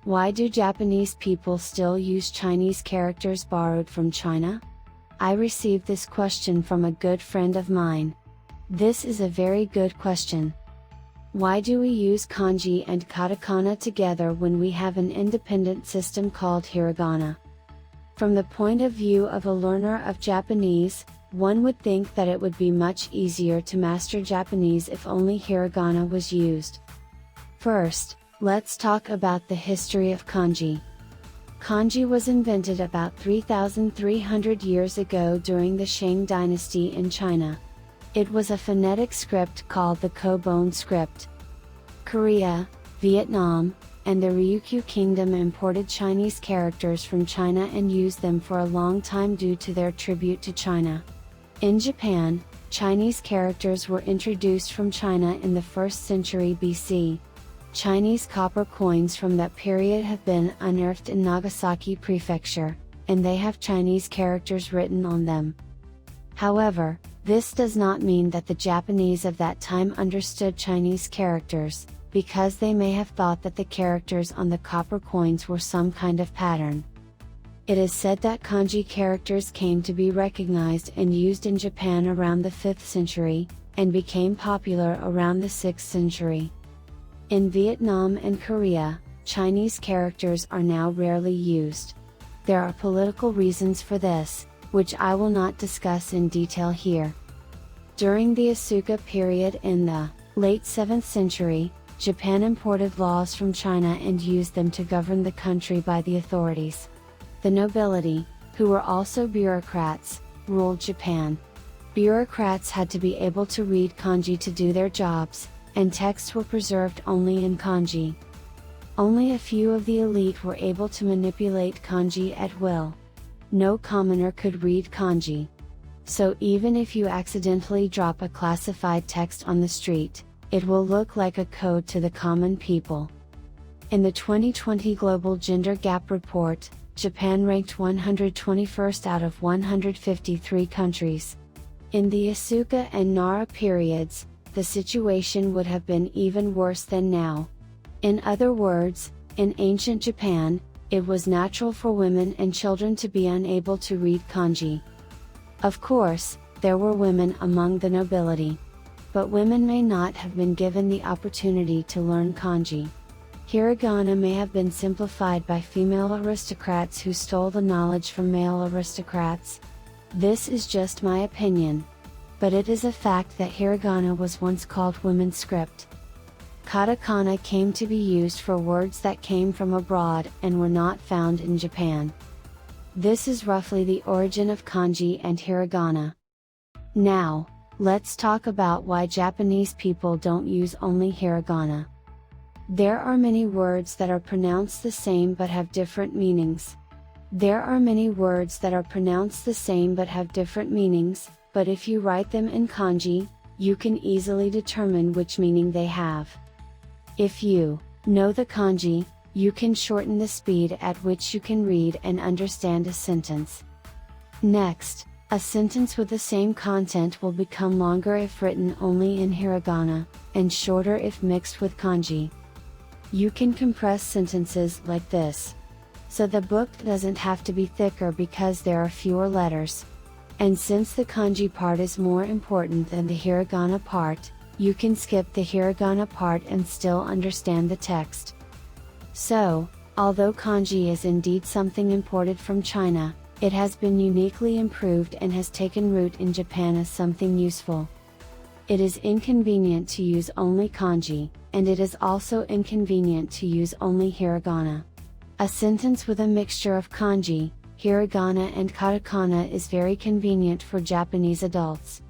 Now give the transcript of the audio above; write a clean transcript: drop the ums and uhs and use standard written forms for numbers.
Why do Japanese people still use Chinese characters borrowed from China? I received this question from a good friend of mine. This is a very good question. Why do we use kanji and katakana together when we have an independent system called hiragana? From the point of view of a learner of Japanese, one would think that it would be much easier to master Japanese if only hiragana was used. First, let's talk about the history of kanji. Kanji was invented about 3,300 years ago during the Shang dynasty in China. It was a phonetic script called the Kobon script. Korea, Vietnam, and the Ryukyu Kingdom imported Chinese characters from China and used them for a long time due to their tribute to China. In Japan, Chinese characters were introduced from China in the 1st century BC. Chinese copper coins from that period have been unearthed in Nagasaki Prefecture, and they have Chinese characters written on them. However, this does not mean that the Japanese of that time understood Chinese characters, because they may have thought that the characters on the copper coins were some kind of pattern. It is said that kanji characters came to be recognized and used in Japan around the 5th century, and became popular around the 6th century. In Vietnam and Korea, Chinese characters are now rarely used. There are political reasons for this, which I will not discuss in detail here. During the Asuka period in the late 7th century, Japan imported laws from China and used them to govern the country by the authorities. The nobility, who were also bureaucrats, ruled Japan. Bureaucrats had to be able to read kanji to do their jobs, and texts were preserved only in kanji. Only a few of the elite were able to manipulate kanji at will. No commoner could read kanji. So even if you accidentally drop a classified text on the street, it will look like a code to the common people. In the 2020 Global Gender Gap Report, Japan ranked 121st out of 153 countries. In the Asuka and Nara periods, the situation would have been even worse than now. In other words, in ancient Japan, it was natural for women and children to be unable to read kanji. Of course, there were women among the nobility. But women may not have been given the opportunity to learn kanji. Hiragana may have been simplified by female aristocrats who stole the knowledge from male aristocrats. This is just my opinion. But it is a fact that hiragana was once called women's script. Katakana came to be used for words that came from abroad and were not found in Japan. This is roughly the origin of kanji and hiragana. Now, let's talk about why Japanese people don't use only hiragana. There are many words that are pronounced the same but have different meanings. But if you write them in kanji, you can easily determine which meaning they have. If you know the kanji, you can shorten the speed at which you can read and understand a sentence. Next, a sentence with the same content will become longer if written only in hiragana, and shorter if mixed with kanji. You can compress sentences like this. So the book doesn't have to be thicker because there are fewer letters. And since the kanji part is more important than the hiragana part, you can skip the hiragana part and still understand the text. So, although kanji is indeed something imported from China, it has been uniquely improved and has taken root in Japan as something useful. It is inconvenient to use only kanji, and it is also inconvenient to use only hiragana. A sentence with a mixture of kanji, hiragana and katakana is very convenient for Japanese adults.